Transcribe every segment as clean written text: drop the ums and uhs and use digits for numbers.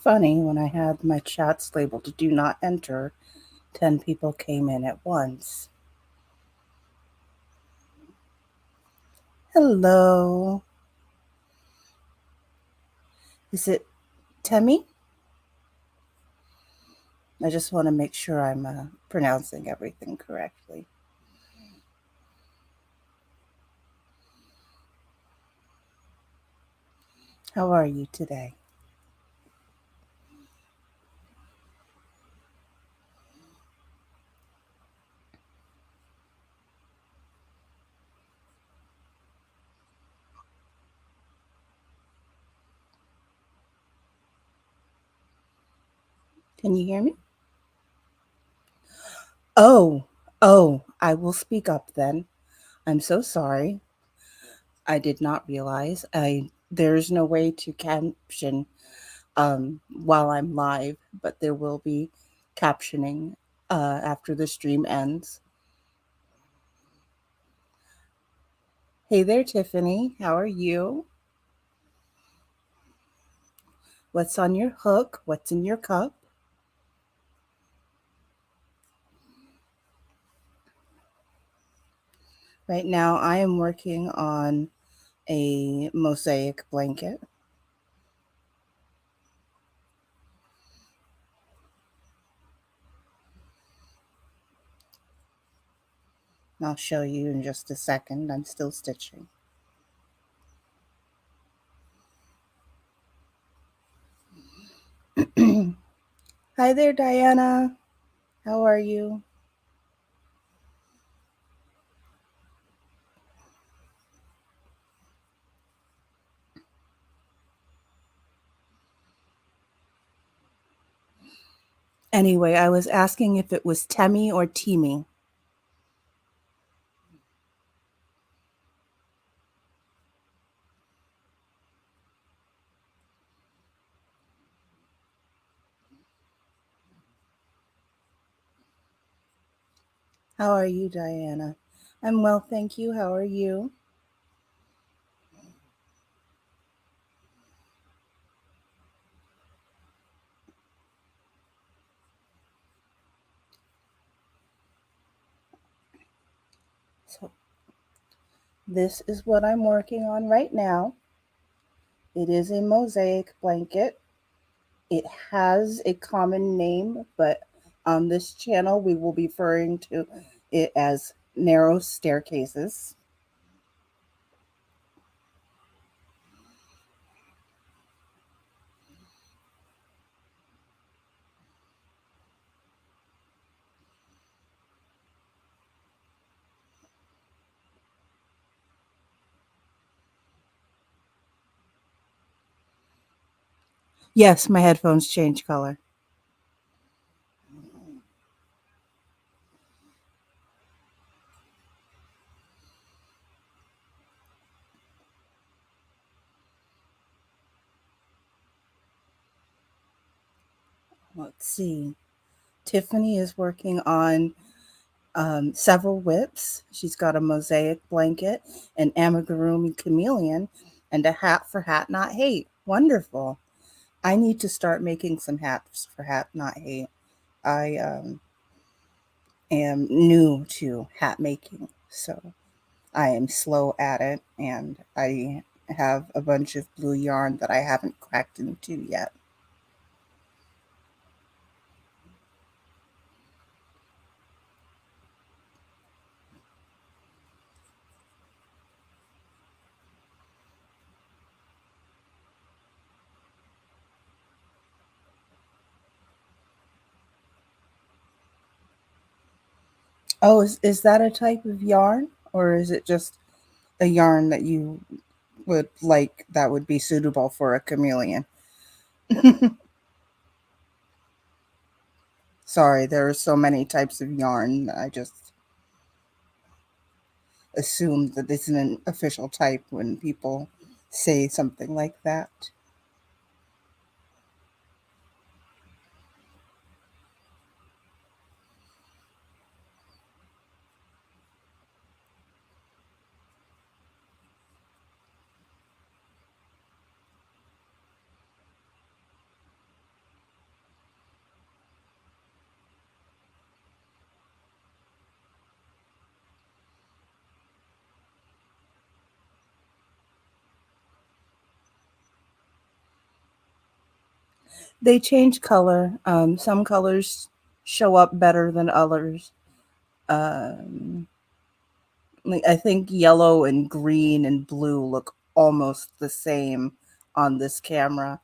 funny when I had my chats labeled to do not enter. 10 people came in at once. Hello. Is it Temi? I just want to make sure I'm pronouncing everything correctly. How are you today? Can you hear me? Oh, I will speak up then. I'm so sorry. I did not realize there's no way to caption while I'm live, but there will be captioning after the stream ends. Hey there, Tiffany. How are you? What's on your hook? What's in your cup? Right now, I am working on a mosaic blanket. I'll show you in just a second. I'm still stitching. Hi there, Diana. How are you? Anyway, I was asking if it was Temi or Timi. How are you, Diana? I'm well, thank you. How are you? So, this is what I'm working on right now. It is a mosaic blanket. It has a common name, but on this channel, we will be referring to it as narrow staircases. Yes, my headphones change color. Let's see. Tiffany is working on several whips. She's got a mosaic blanket, an amigurumi chameleon, and a hat for Hat Not Hate. Wonderful. I need to start making some hats for Hat Not Hate. I am new to hat making, so I am slow at it, and I have a bunch of blue yarn that I haven't cracked into yet. Oh, is that a type of yarn, or is it just a yarn that you would like that would be suitable for a chameleon? Sorry, there are so many types of yarn. I just assumed that this is an official type when people say something like that. They change color. Some colors show up better than others. Um, like I think yellow and green and blue look almost the same on this camera.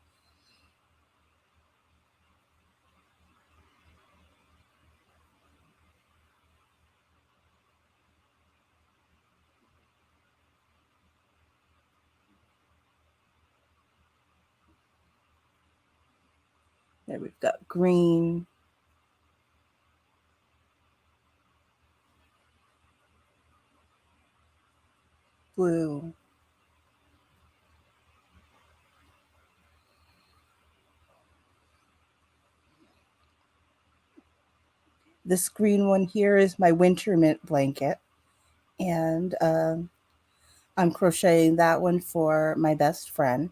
There we've got green, blue. This green one here is my winter mint blanket, and I'm crocheting that one for my best friend.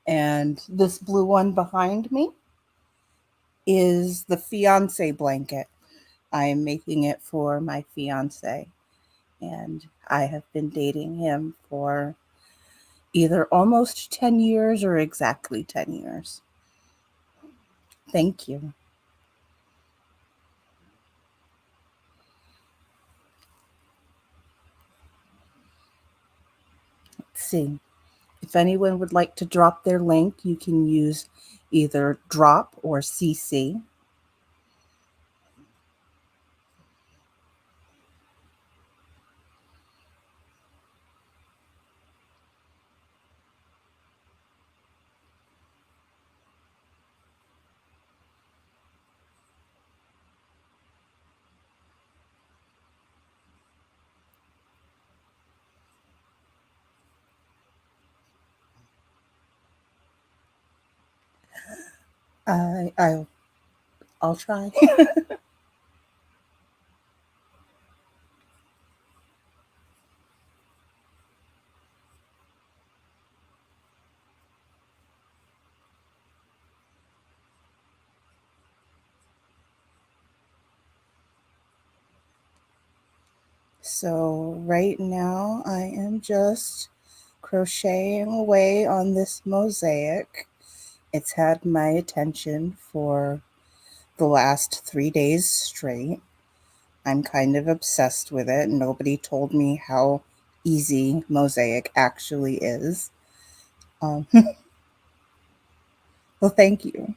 And this blue one behind me is the fiance blanket. I am making it for my fiance, and I have been dating him for either almost 10 years or exactly 10 years. Thank you. Let's see. If anyone would like to drop their link, you can use either drop or CC. I, I I'll try. So right now I am just crocheting away on this mosaic. It's had my attention for the last 3 days straight. I'm kind of obsessed with it. Nobody told me how easy mosaic actually is. Um, well, thank you.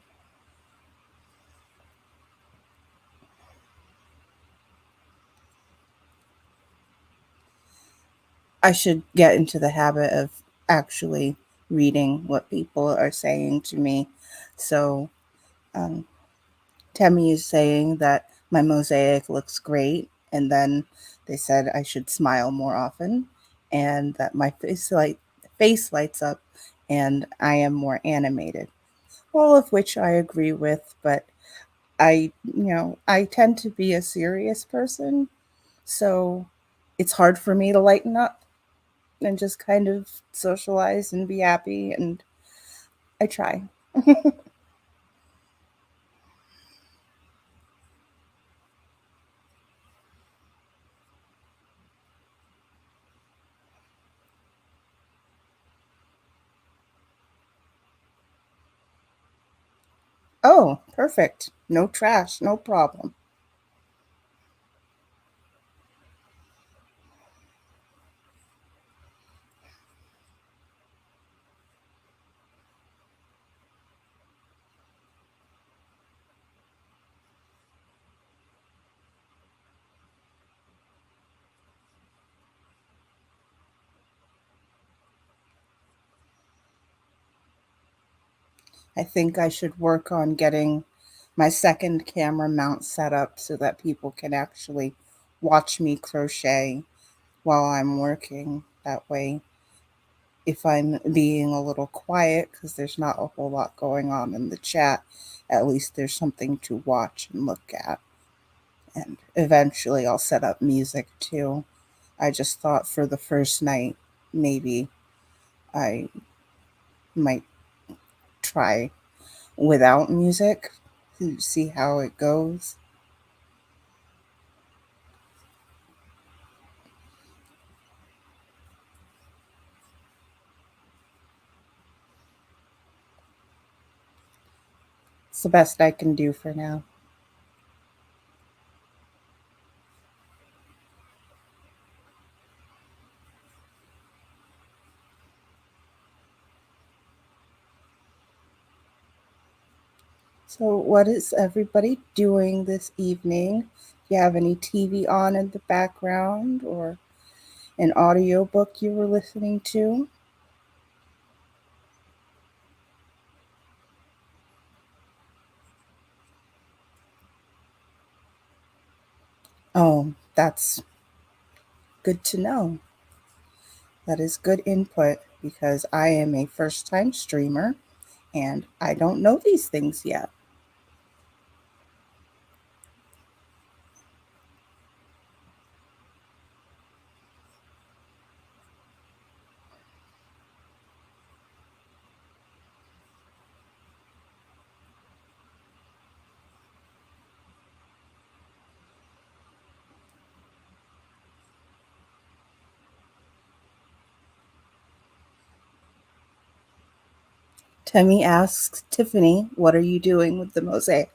I should get into the habit of actually reading what people are saying to me. So, um, Temmie is saying that my mosaic looks great, and then they said I should smile more often, and that my face lights up, and I am more animated. All of which I agree with, but I tend to be a serious person, so it's hard for me to lighten up and just kind of socialize and be happy, and I try. Oh, perfect. No trash, no problem. I think I should work on getting my second camera mount set up so that people can actually watch me crochet while I'm working. That way, if I'm being a little quiet because there's not a whole lot going on in the chat, at least there's something to watch and look at. And eventually, I'll set up music too. I just thought for the first night, maybe I might try without music to see how it goes. It's the best I can do for now. So, what is everybody doing this evening? Do you have any TV on in the background or an audiobook you were listening to? Oh, that's good to know. That is good input because I am a first time streamer and I don't know these things yet. Temmie asks Tiffany, what are you doing with the mosaic?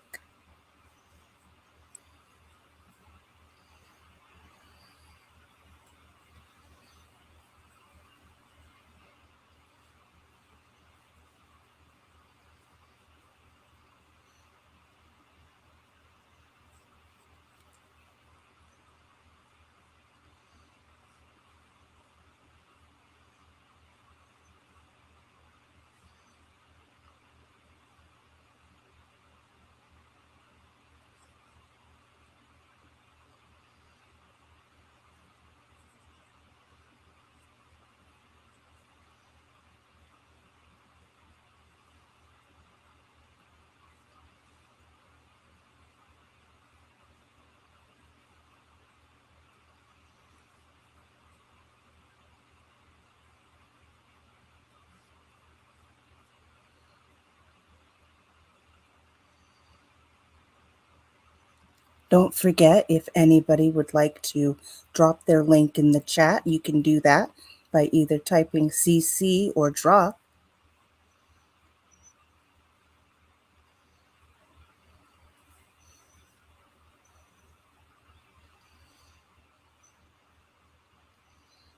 Don't forget, if anybody would like to drop their link in the chat, you can do that by either typing CC or drop.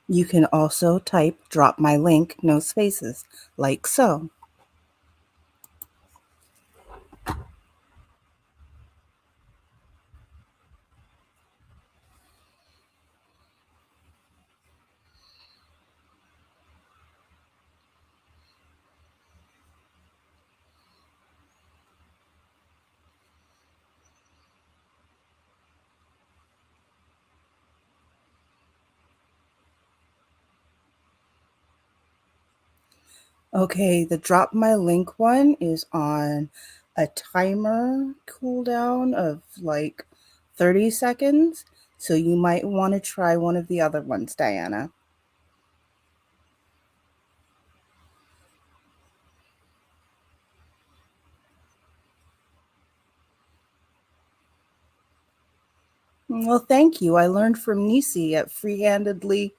You can also type drop my link, no spaces, like so. Okay, the drop my link one is on a timer cooldown of like 30 seconds. So you might want to try one of the other ones, Diana. Well, thank you. I learned from Nisi at Freehandedly.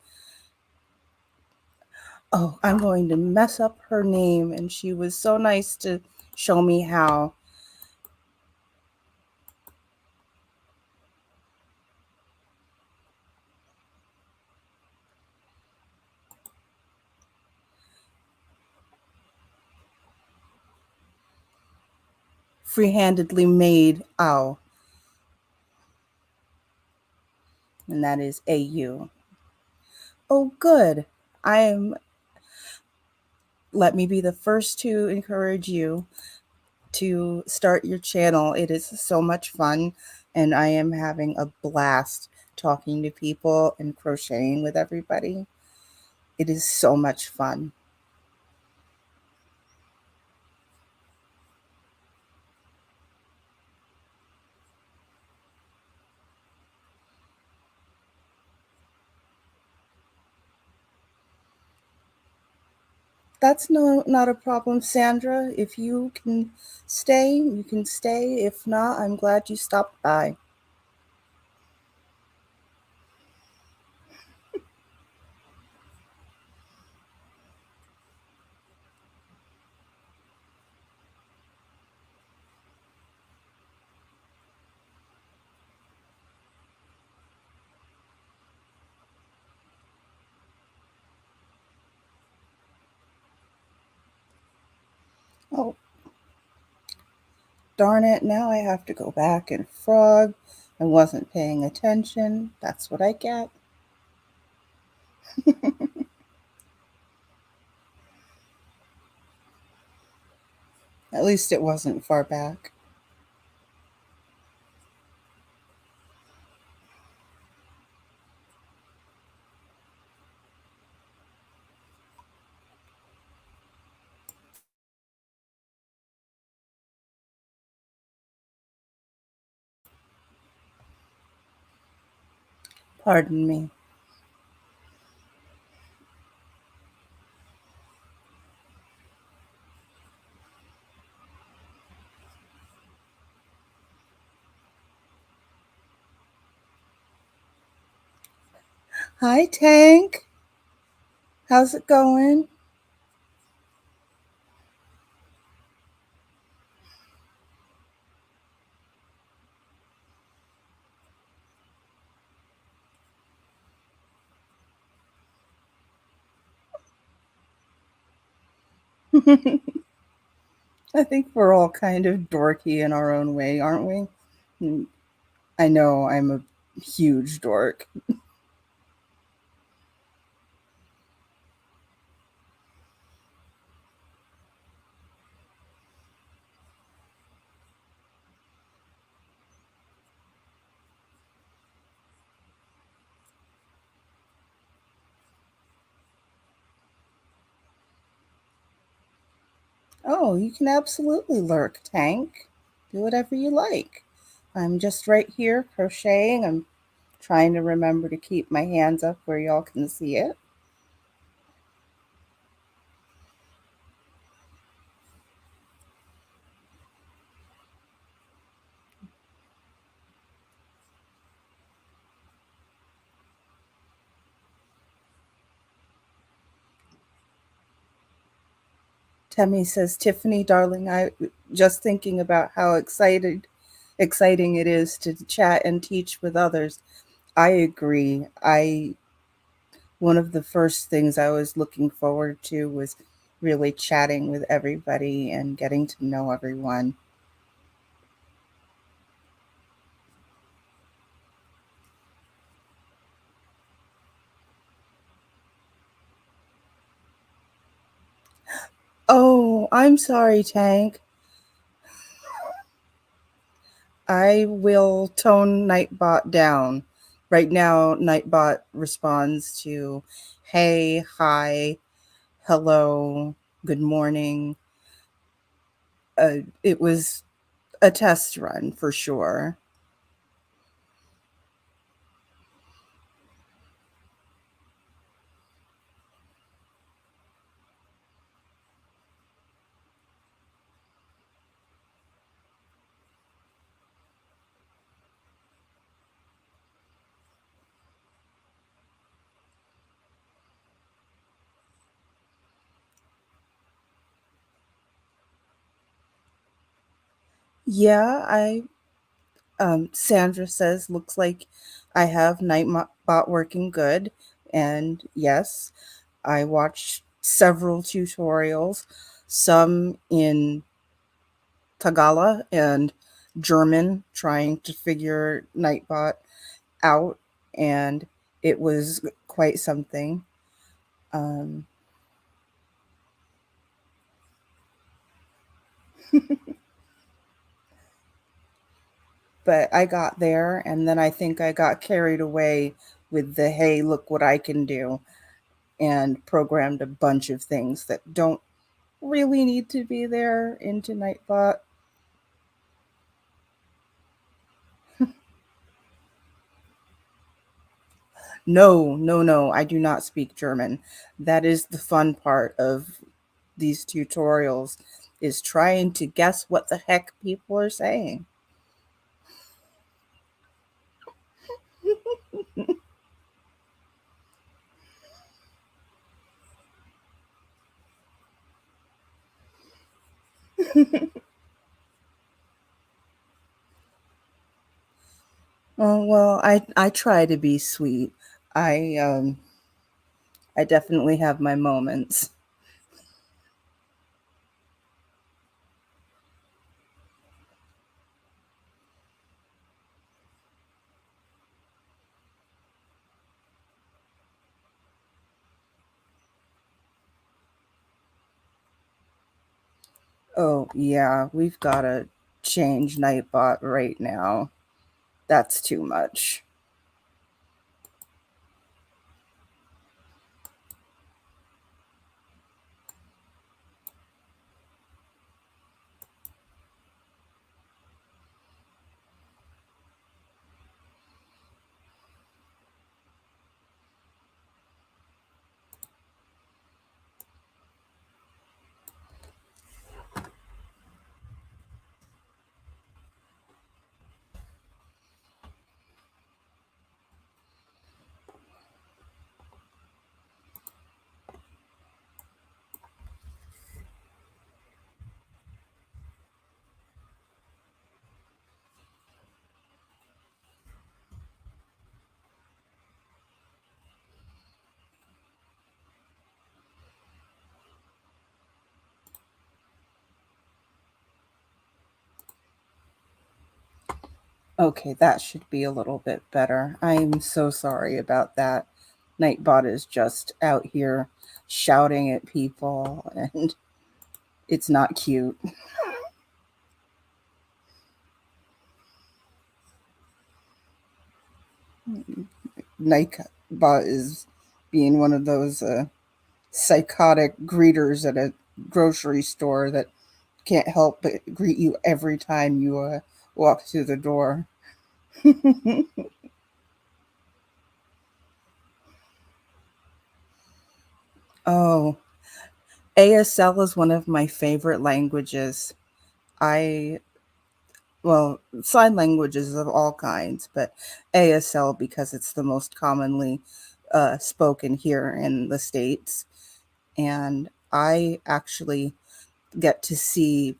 Oh, I'm going to mess up her name, and she was so nice to show me how. Freehandedly made ow, and that is AU. Oh, good. I'm Let me be the first to encourage you to start your channel. It is so much fun, and I am having a blast talking to people and crocheting with everybody. It is so much fun. That's not a problem, Sandra. If you can stay, you can stay. If not, I'm glad you stopped by. Oh, darn it. Now I have to go back and frog. I wasn't paying attention. That's what I get. At least it wasn't far back. Pardon me. Hi, Tank. How's it going? I think we're all kind of dorky in our own way, aren't we? Mm, I know I'm a huge dork. Oh, you can absolutely lurk, Tank. Do whatever you like. I'm just right here crocheting. I'm trying to remember to keep my hands up where y'all can see it. Temmie says, Tiffany, darling, I just thinking about how exciting it is to chat and teach with others. I agree. I One of the first things I was looking forward to was really chatting with everybody and getting to know everyone. Oh, I'm sorry, Tank. I will tone Nightbot down. Right now, Nightbot responds to hey, hi, hello, good morning. It was a test run for sure. Yeah, Sandra says, looks like I have Nightbot working good. And yes, I watched several tutorials, some in Tagala and German, trying to figure Nightbot out, and it was quite something. Um, but I got there, and then I think I got carried away with the hey, look what I can do, and programmed a bunch of things that don't really need to be there into Nightbot. No, no, no, I do not speak German. That is the fun part of these tutorials, is trying to guess what the heck people are saying. Oh, well, I try to be sweet. I um I definitely have my moments. Oh, yeah, we've got to change Nightbot right now. That's too much. Okay, that should be a little bit better. I'm so sorry about that. Nightbot is just out here shouting at people, and it's not cute. Nightbot is being one of those psychotic greeters at a grocery store that can't help but greet you every time you walk through the door. Oh, ASL is one of my favorite languages. I, well, sign languages of all kinds, but ASL because it's the most commonly spoken here in the States. And I actually get to see,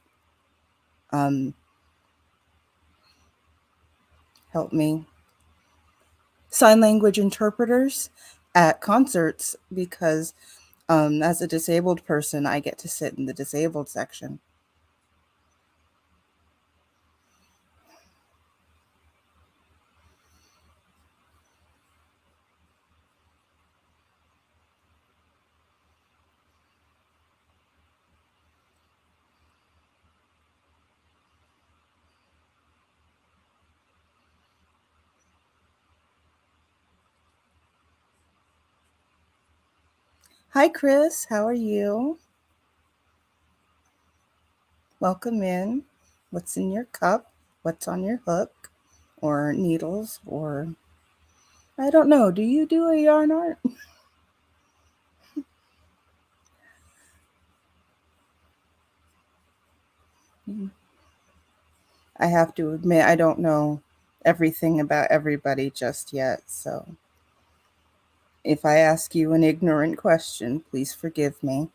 um, help me, sign language interpreters at concerts because as a disabled person, I get to sit in the disabled section. Hi, Chris. How are you? Welcome in. What's in your cup? What's on your hook? Or needles? Or I don't know. Do you do a yarn art? I have to admit, I don't know everything about everybody just yet. So if I ask you an ignorant question, please forgive me.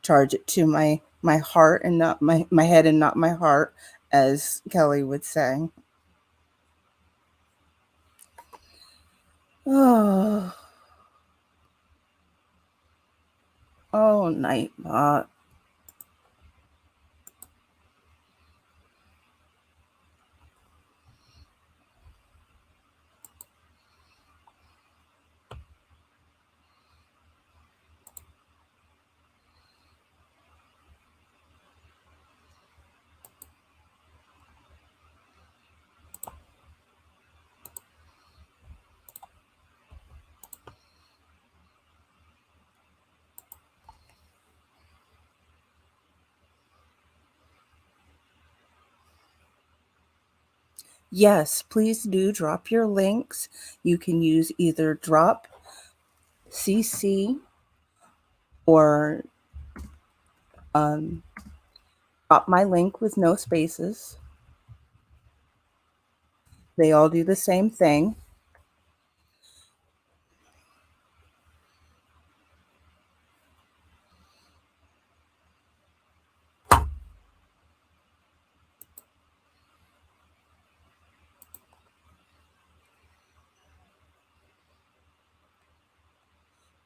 Charge it to my heart and not my head and not my heart, as Kelly would say. Oh, oh, Nightbot. Yes, please do drop your links. You can use either drop CC or um, drop my link with no spaces. They all do the same thing.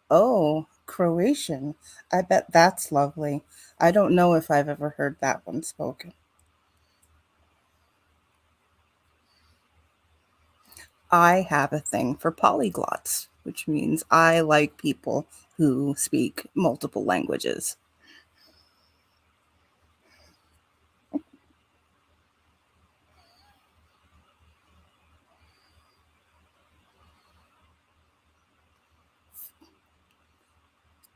Oh, Croatian. I bet that's lovely. I don't know if I've ever heard that one spoken. I have a thing for polyglots, which means I like people who speak multiple languages.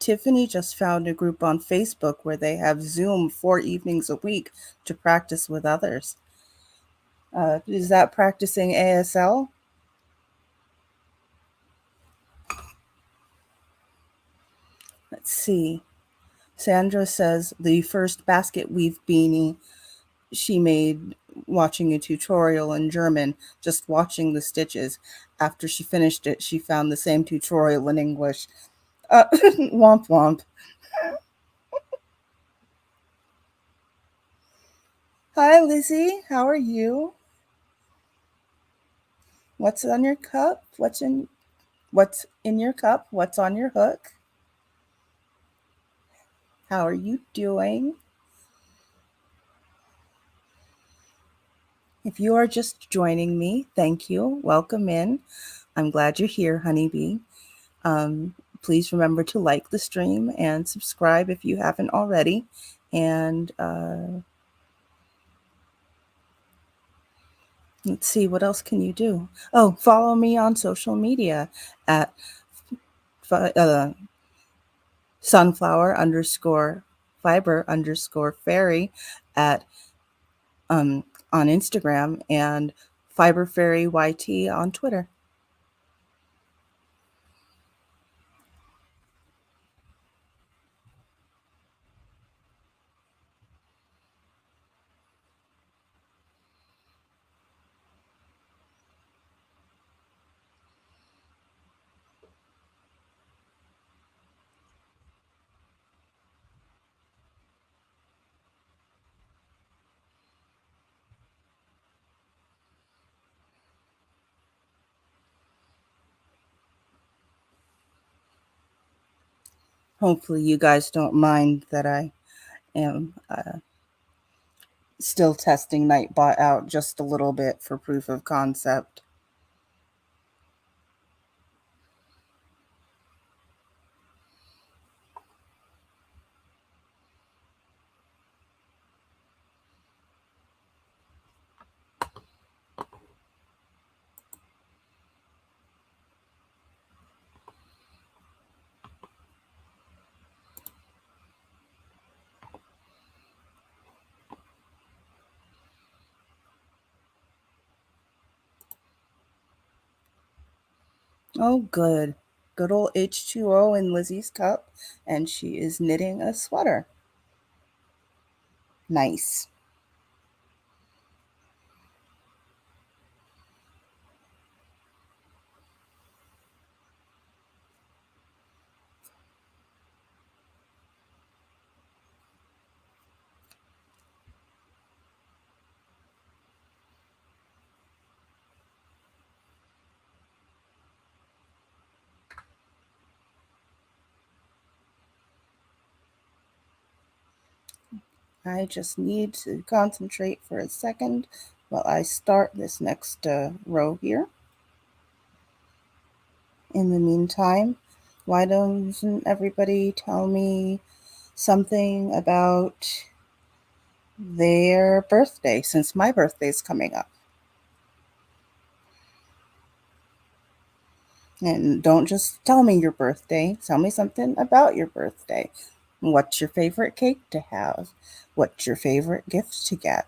Tiffany just found a group on Facebook where they have Zoom 4 evenings a week to practice with others. Is that practicing ASL? Let's see. Sandra says the first basket weave beanie she made watching a tutorial in German, just watching the stitches. After she finished it, she found the same tutorial in English. Womp womp. Hi, Lizzie. How are you? What's on your cup? What's in your cup? What's on your hook? How are you doing? If you are just joining me, thank you. Welcome in. I'm glad you're here, Honeybee. Um, Please remember to like the stream and subscribe if you haven't already. And let's see, what else can you do? Oh, follow me on social media at uh, sunflower underscore fiber underscore fairy at on Instagram and fiber fairy YT on Twitter. Hopefully, you guys don't mind that I am still testing Nightbot out just a little bit for proof of concept. Oh, good. Good old H2O in Lizzie's cup, and she is knitting a sweater. Nice. I just need to concentrate for a second while I start this next row here. In the meantime, why doesn't everybody tell me something about their birthday since my birthday's coming up? And don't just tell me your birthday, tell me something about your birthday. What's your favorite cake to have? What's your favorite gift to get?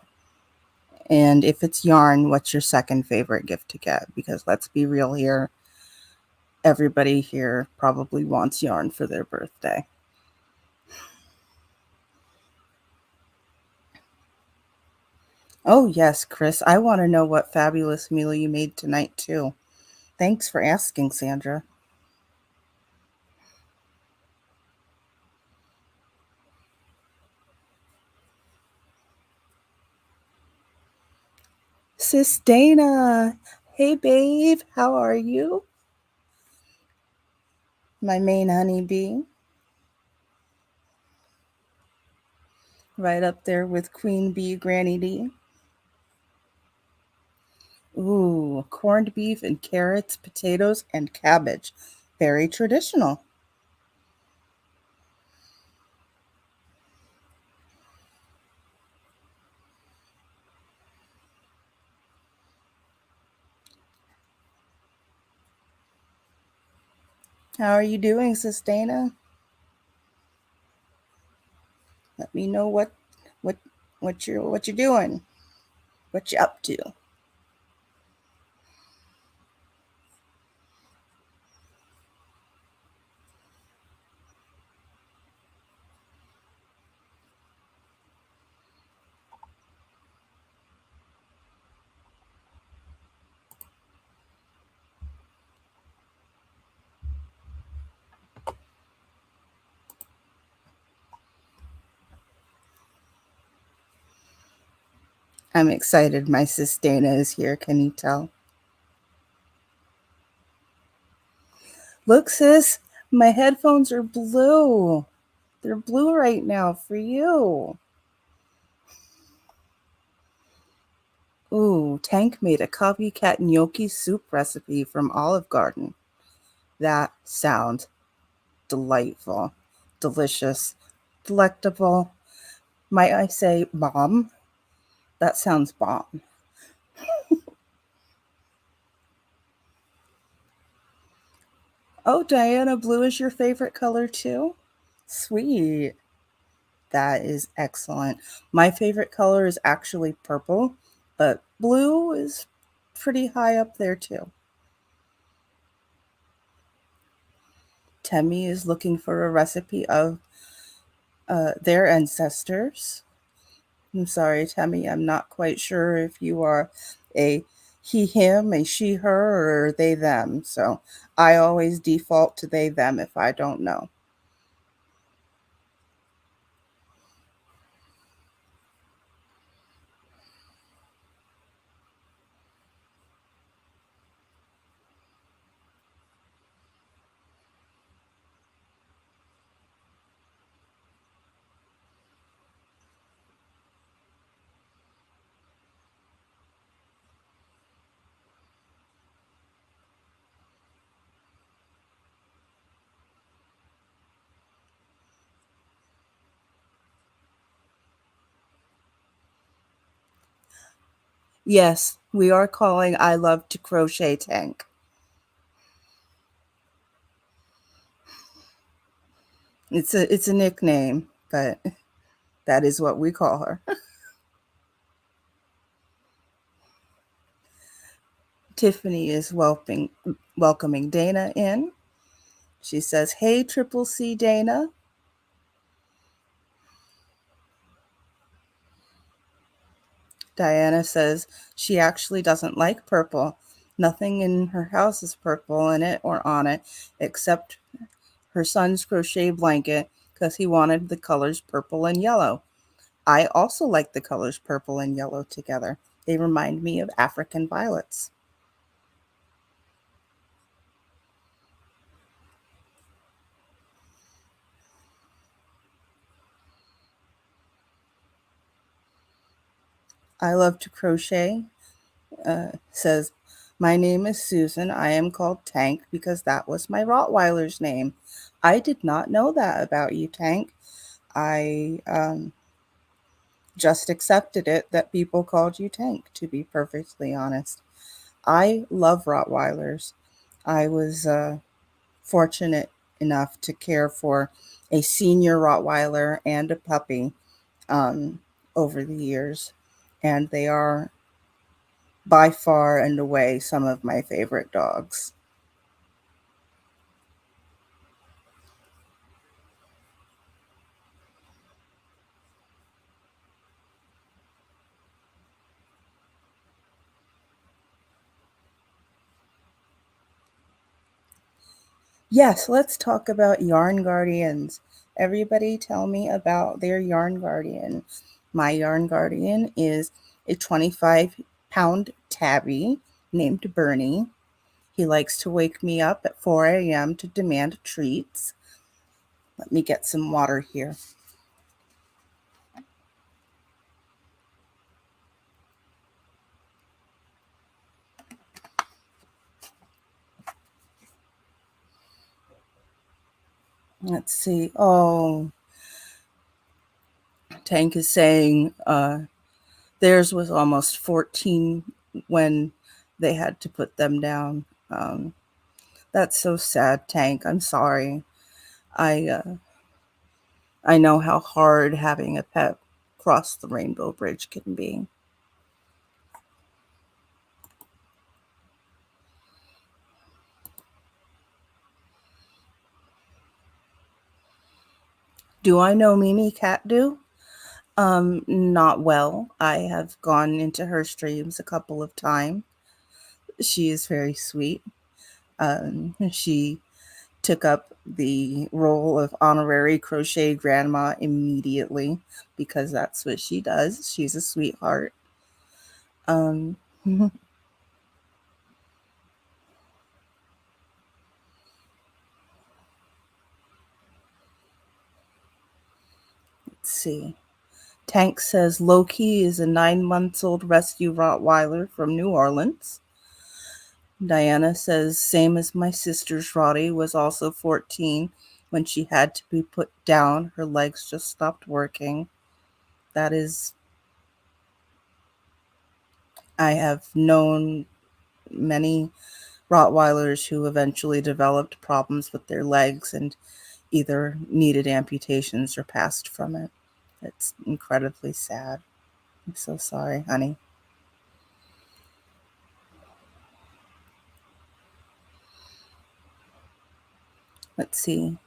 And if it's yarn, what's your second favorite gift to get? Because let's be real here, everybody here probably wants yarn for their birthday. Oh, yes, Chris, I want to know what fabulous meal you made tonight, too. Thanks for asking, Sandra. Sis Dana, hey, babe, how are you? My main honeybee, right up there with Queen Bee, Granny D. Ooh, corned beef and carrots, potatoes, and cabbage. Very traditional. How are you doing, Sis Dana? Let me know what what you're doing, what you're up to. I'm excited my sis Dana is here. Can you tell? Look, sis, my headphones are blue. They're blue right now for you. Ooh, Tank made a copycat gnocchi soup recipe from Olive Garden. That sounds delightful, delicious, delectable. Might I say bomb? That sounds bomb. Oh, Diana, blue is your favorite color too? Sweet. That is excellent. My favorite color is actually purple, but blue is pretty high up there too. Temmie is looking for a recipe of their ancestors. I'm sorry, Temmie, I'm not quite sure if you are a he, him, a she, her, or they, them. So I always default to they, them if I don't know. Yes, we are calling I Love to Crochet Tank. It's a nickname, but that is what we call her. Tiffany is welcoming Dana in. She says, "Hey, Triple C Dana." Diana says she actually doesn't like purple. Nothing in her house is purple in it or on it except her son's crochet blanket because he wanted the colors purple and yellow. I also like the colors purple and yellow together. They remind me of African violets. I love to crochet. Says, "My name is Susan. I am called Tank because that was my Rottweiler's name." I did not know that about you, Tank. I just accepted it that people called you Tank, to be perfectly honest. I love Rottweilers. I was fortunate enough to care for a senior Rottweiler and a puppy over the years, and they are by far and away some of my favorite dogs. Yes, let's talk about yarn guardians. Everybody tell me about their yarn guardian. My yarn guardian is a 25-pound tabby named Bernie. He likes to wake me up at 4 a.m. to demand treats. Let me get some water here. Let's see. Oh, Tank is saying theirs was almost 14 when they had to put them down. That's so sad, Tank. I'm sorry. I I know how hard having a pet cross the rainbow bridge can be. Do I know Mimi Cat Do? Not well. I have gone into her streams a couple of times. She is very sweet. She took up the role of honorary crochet grandma immediately because that's what she does. She's a sweetheart. Um, let's see. Tank says Loki is a 9 months old rescue Rottweiler from New Orleans. Diana says, same as my sister's Roddy was also 14 when she had to be put down. Her legs just stopped working. That is, I have known many Rottweilers who eventually developed problems with their legs and either needed amputations or passed from it. It's incredibly sad. I'm so sorry, honey. Let's see.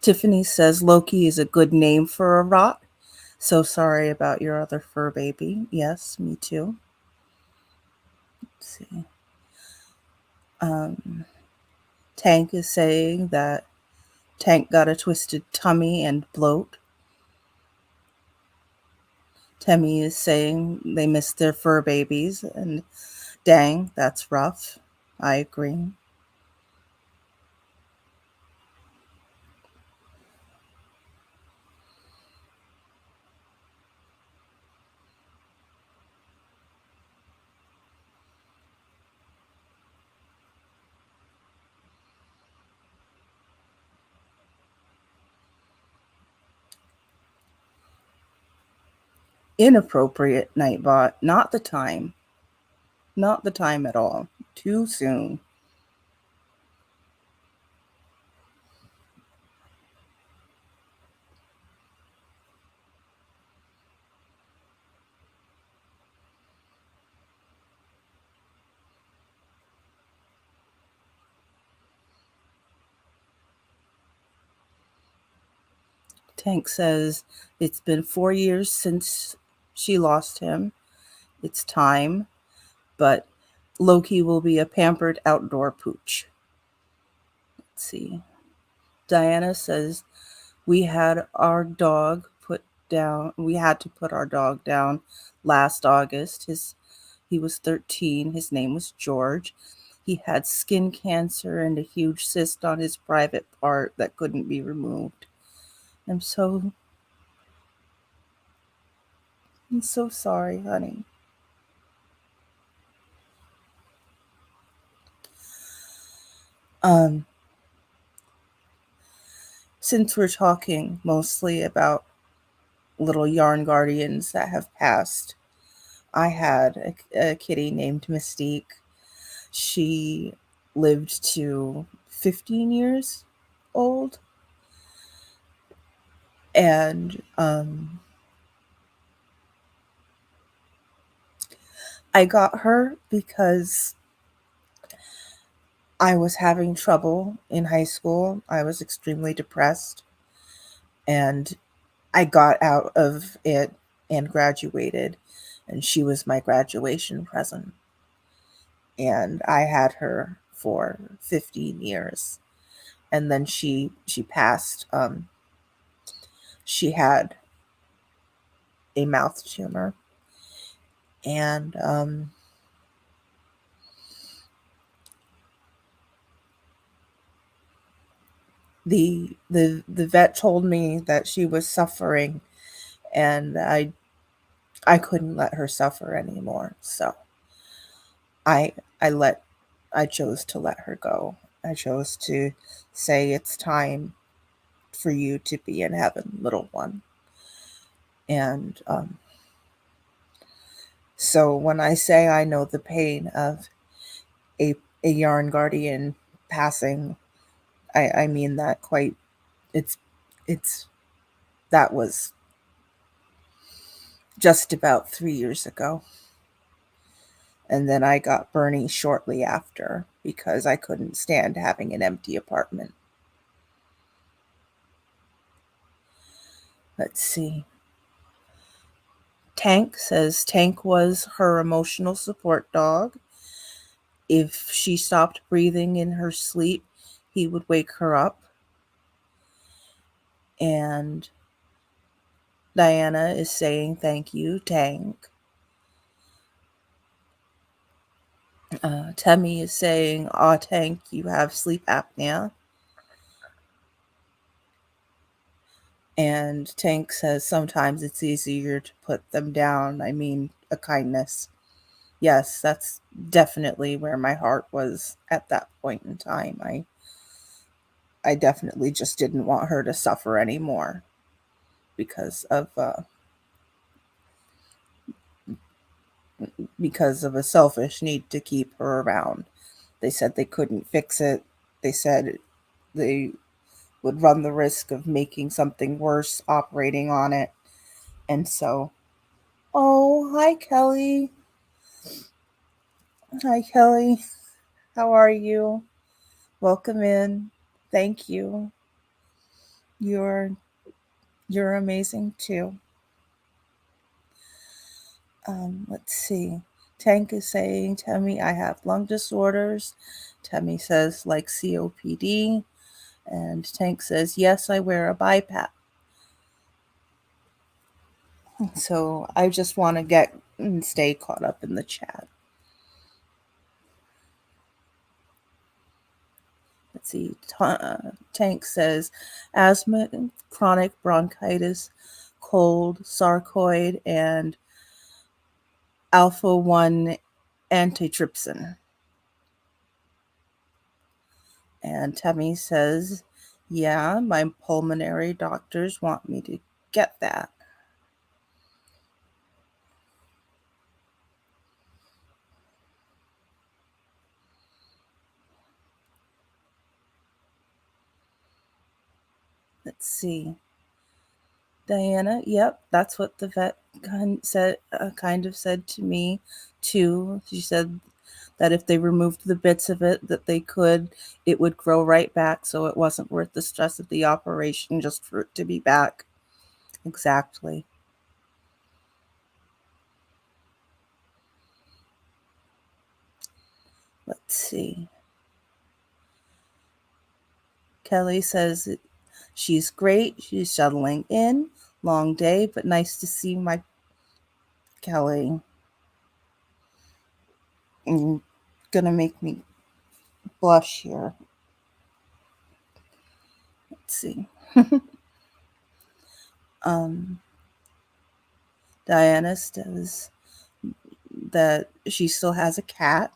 Tiffany says Loki is a good name for a rot. So sorry about your other fur baby. Yes, me too. Let's see. Um, Tank is saying that Tank got a twisted tummy and bloat. Temmie is saying they miss their fur babies, and dang, that's rough. I agree. Inappropriate, Nightbot. Not the time. Not the time at all. Too soon. Tank says it's been 4 years since she lost him. It's time, but Loki will be a pampered outdoor pooch. Let's see. Diana says we had our dog put down. We had to put our dog down last August. He was 13. His name was George. He had skin cancer and a huge cyst on his private part that couldn't be removed. I'm so I'm so sorry, honey. Um, since we're talking mostly about little yarn guardians that have passed, I had a kitty named Mystique. She lived to 15 years old, and I got her because I was having trouble in high school. I was extremely depressed, and I got out of it and graduated, and she was my graduation present. And I had her for 15 years. And then she passed. She had a mouth tumor, and the vet told me that she was suffering, and I couldn't let her suffer anymore. So I I let I chose to let her go. I chose to say it's time for you to be in heaven, little one. And so when I say I know the pain of a yarn guardian passing, I mean that quite. It's it's That was just about 3 years ago. And then I got Bernie shortly after because I couldn't stand having an empty apartment. Let's see. Tank says Tank was her emotional support dog. If she stopped breathing in her sleep, he would wake her up. And Diana is saying thank you, Tank. Temmie is saying, aw, Tank, you have sleep apnea. And Tank says sometimes it's easier to put them down. I mean, a kindness. Yes, that's definitely where my heart was at that point in time. I definitely just didn't want her to suffer anymore because of a selfish need to keep her around. They said they couldn't fix it. They said they would run the risk of making something worse operating on it. And so, oh, hi, Kelly. Hi, Kelly. How are you? Welcome in. Thank you. You're you're amazing too. Let's see. Tank is saying, Temmie, I have lung disorders. Temmie says, like COPD. And Tank says, yes, I wear a BiPAP. So I just want to get and stay caught up in the chat. Let's see. Tank says, asthma, chronic bronchitis, cold, sarcoid, and alpha 1 antitrypsin. And Temmie says, yeah, my pulmonary doctors want me to get that. Let's see. Diana, yep, that's what the vet kind of said to me too. She said that if they removed the bits of it that they could, it would grow right back, so it wasn't worth the stress of the operation just for it to be back. Exactly. Let's see. Kelly says she's great. She's settling in. Long day, but nice to see my Kelly. You're gonna make me blush here. Let's see. um, Diana says that she still has a cat.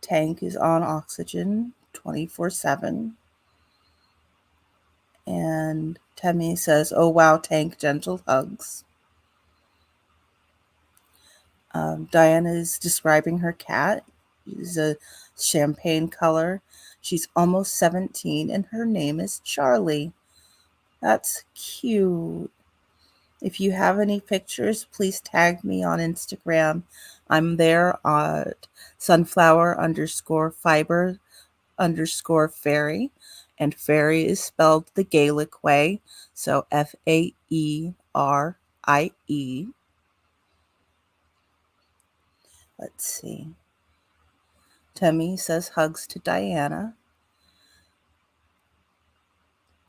Tank is on oxygen 24/7. And Temmie says, oh wow, Tank, gentle hugs. Diana is describing her cat. She's a champagne color. She's almost 17 and her name is Charlie. That's cute. If you have any pictures, please tag me on Instagram. I'm there at sunflower_fiber_fairy. And fairy is spelled the Gaelic way. So FAERIE. Let's see. Temmie says hugs to Diana.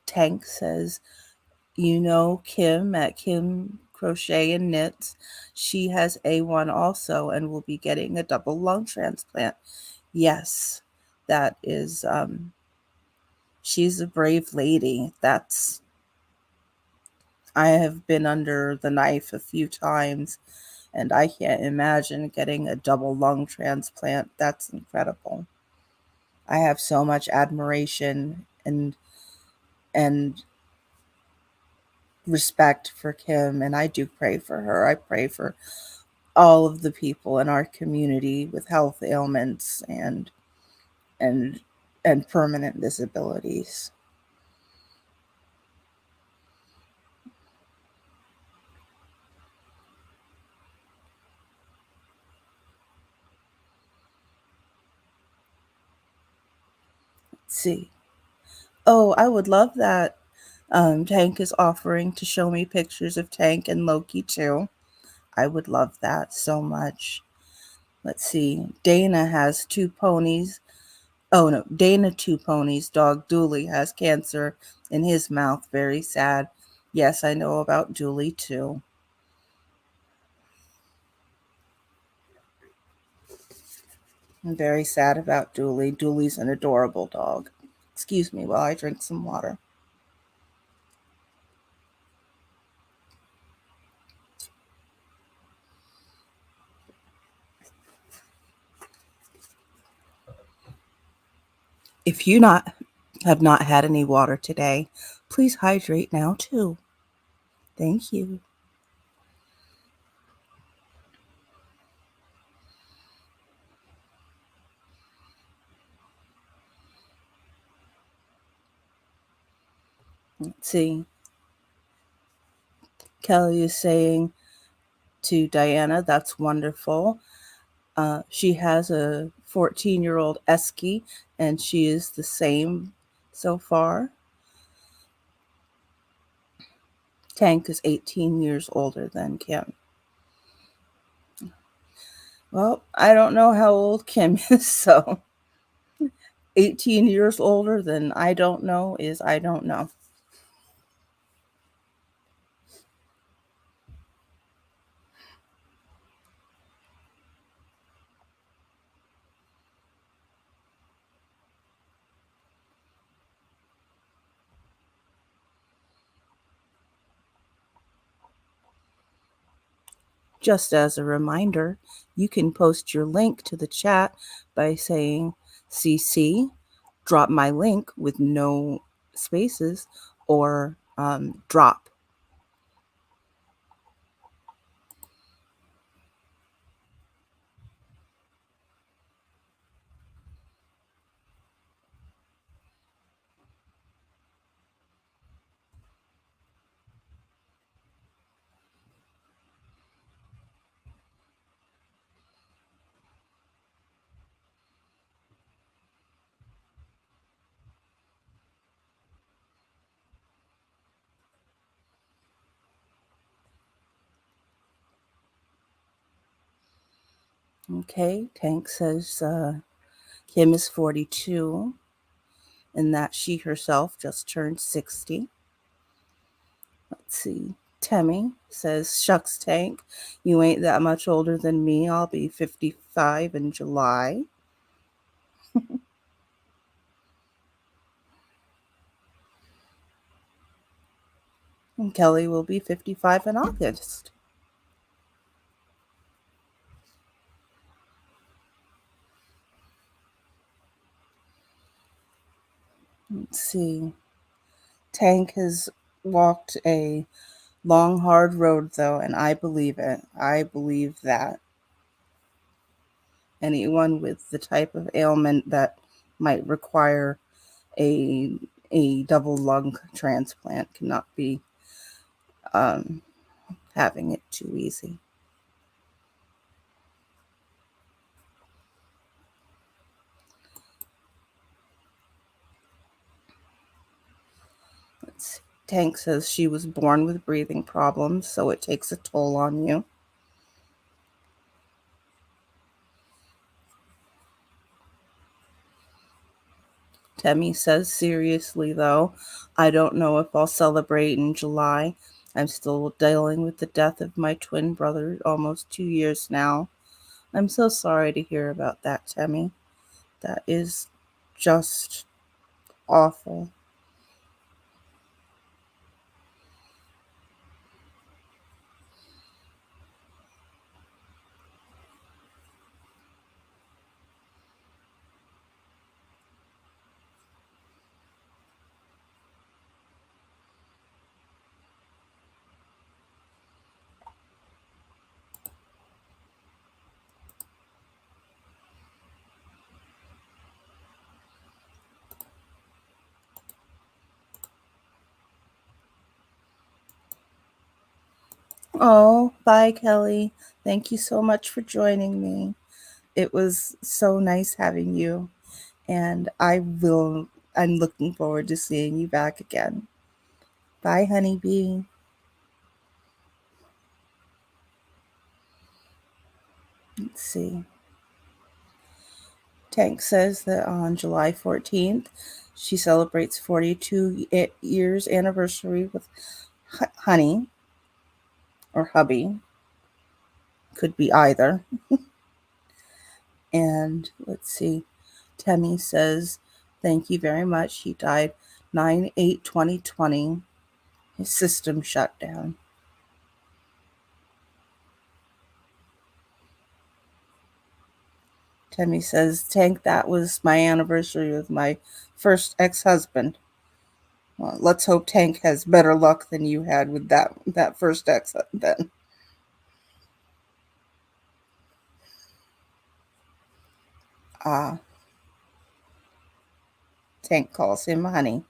Tank says, you know Kim at Kim Crochet and Knits. She has A1 also and will be getting a double lung transplant. Yes, that is, she's a brave lady. I have been under the knife a few times and I can't imagine getting a double lung transplant. That's incredible. I have so much admiration and respect for Kim, and I do pray for her. I pray for all of the people in our community with health ailments and and permanent disabilities. see. Oh, I would love that. Tank is offering to show me pictures of Tank and Loki too. I would love that so much. Let's see. Dana has two ponies. Oh no, Dana two ponies. Dog Dooley has cancer in his mouth. Very sad. Yes, I know about Dooley too. I'm very sad about Dooley. Dooley's an adorable dog. Excuse me while I drink some water. If you not have not had any water today, please hydrate now too. Thank you. Let's see. Kelly is saying to Diana, that's wonderful. She has a 14-year-old Esky, and she is the same so far. Tank is 18 years older than Kim. Well, I don't know how old Kim is, so 18 years older than I don't know is I don't know. Just as a reminder, you can post your link to the chat by saying CC, drop my link with no spaces, or drop. Okay, Tank says Kim is 42 and that she herself just turned 60. Let's see. Temmie says, shucks, Tank, you ain't that much older than me. I'll be 55 in July. And Kelly will be 55 in August. Let's see. Tank has walked a long, hard road, though, and I believe it. I believe that anyone with the type of ailment that might require a double lung transplant cannot be um, having it too easy. Tank says she was born with breathing problems, so it takes a toll on you. Temmie says, seriously though, I don't know if I'll celebrate in July. I'm still dealing with the death of my twin brother almost 2 years now. I'm so sorry to hear about that, Temmie. That is just awful. Oh, bye, Kelly. Thank you so much for joining me. It was so nice having you, and I will I'm looking forward to seeing you back again. Bye, honeybee. Let's see. Tank says that on July 14th, she celebrates 42 years anniversary with Honey or Hubby. Could be either. And let's see. Temmie says, thank you very much. He died 9/8/2020. His system shut down. Temmie says, Tank, that was my anniversary with my first ex-husband. Well, let's hope Tank has better luck than you had with that first ex then. Ah, Tank calls him honey.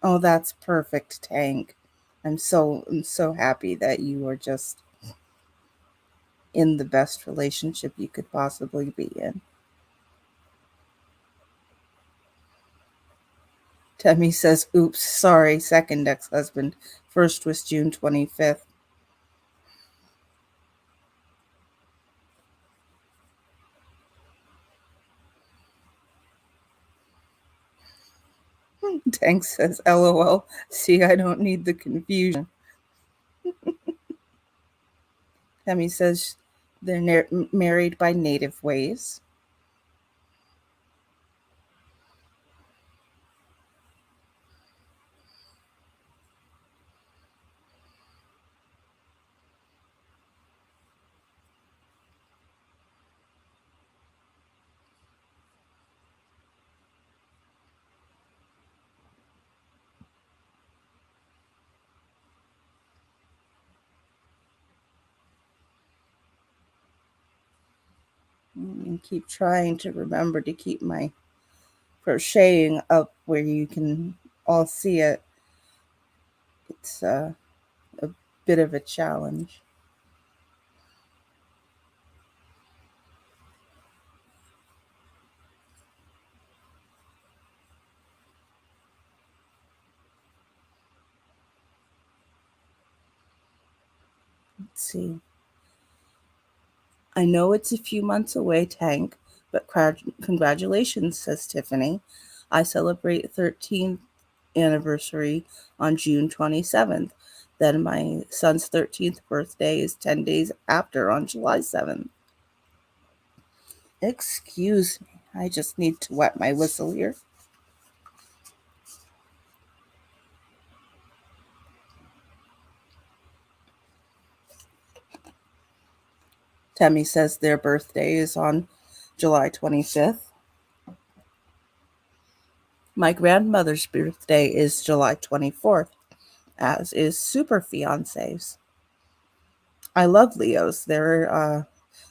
Oh, that's perfect, Tank. I'm so happy that you are just in the best relationship you could possibly be in. Temmie says, oops, sorry, second ex-husband. First was June 25th. Tank says, LOL. See, I don't need the confusion. Temmie says they're married by native ways. And keep trying to remember to keep my crocheting up where you can all see it. It's a bit of a challenge. Let's see. I know it's a few months away, Tank, but congratulations, says Tiffany. I celebrate 13th anniversary on June 27th. Then my son's 13th birthday is 10 days after on July 7th. Excuse me, I just need to wet my whistle here. Temmie says their birthday is on July 25th. My grandmother's birthday is July 24th, as is Super Fiance's. I love Leos. They're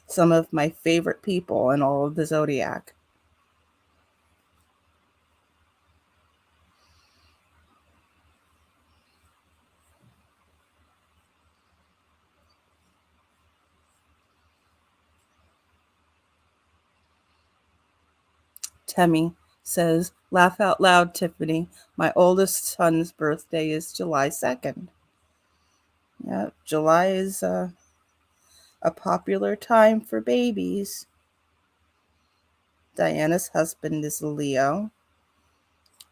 some of my favorite people in all of the zodiac. Temmie says, laugh out loud, Tiffany. My oldest son's birthday is July 2nd. Yeah, July is a popular time for babies. Diana's husband is a Leo.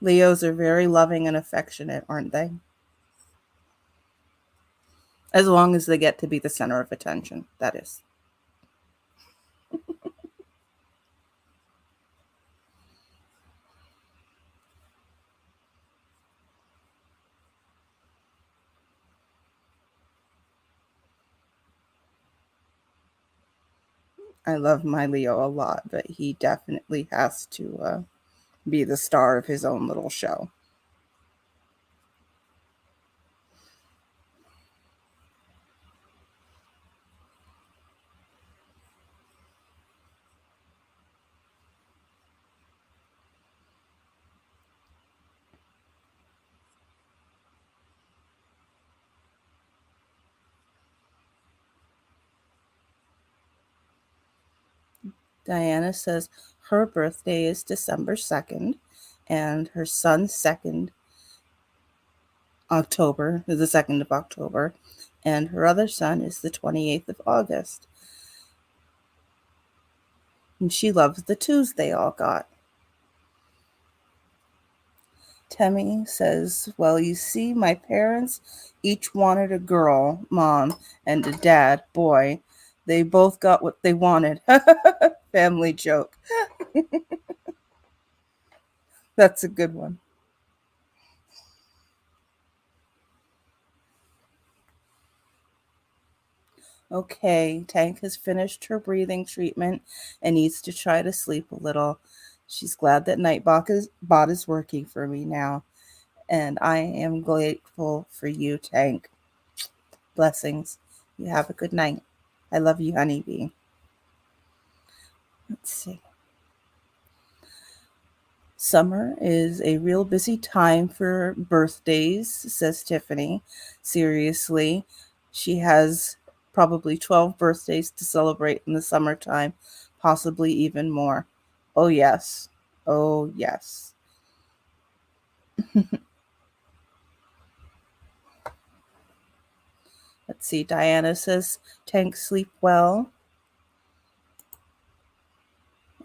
Leos are very loving and affectionate, aren't they? As long as they get to be the center of attention, that is. I love my Leo a lot, but he definitely has to be the star of his own little show. Diana says her birthday is December 2nd, and her son's the 2nd of October, and her other son is the 28th of August. And she loves the twos they all got. Temmie says, well, you see, my parents each wanted a girl, mom, and a dad, boy. They both got what they wanted. Family joke. That's a good one. Okay, Tank has finished her breathing treatment and needs to try to sleep a little. She's glad that Nightbot is working for me now, and I am grateful for you, Tank. Blessings. You have a good night. I love you, honeybee. Let's see. Summer is a real busy time for birthdays, says Tiffany. Seriously, she has probably 12 birthdays to celebrate in the summertime, possibly even more. Oh, yes. Oh, yes. Let's see. Diana says, Tank, sleep well.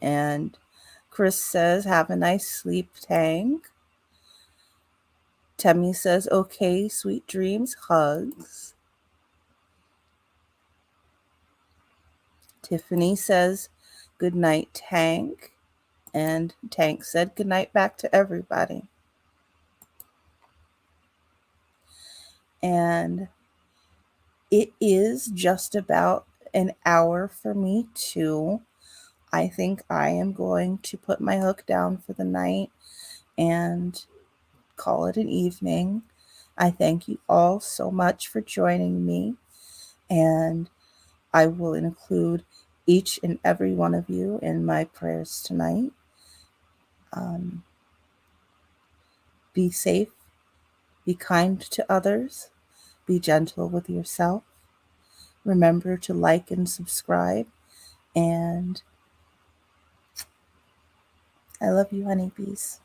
And Chris says, have a nice sleep, Tank. Temmie says, okay, sweet dreams, hugs. Tiffany says, good night, Tank. And Tank said good night back to everybody. And it is just about an hour for me too. I think I am going to put my hook down for the night and call it an evening. I thank you all so much for joining me, and I will include each and every one of you in my prayers tonight. Be safe, be kind to others, be gentle with yourself. Remember to like and subscribe, and I love you, honeybees.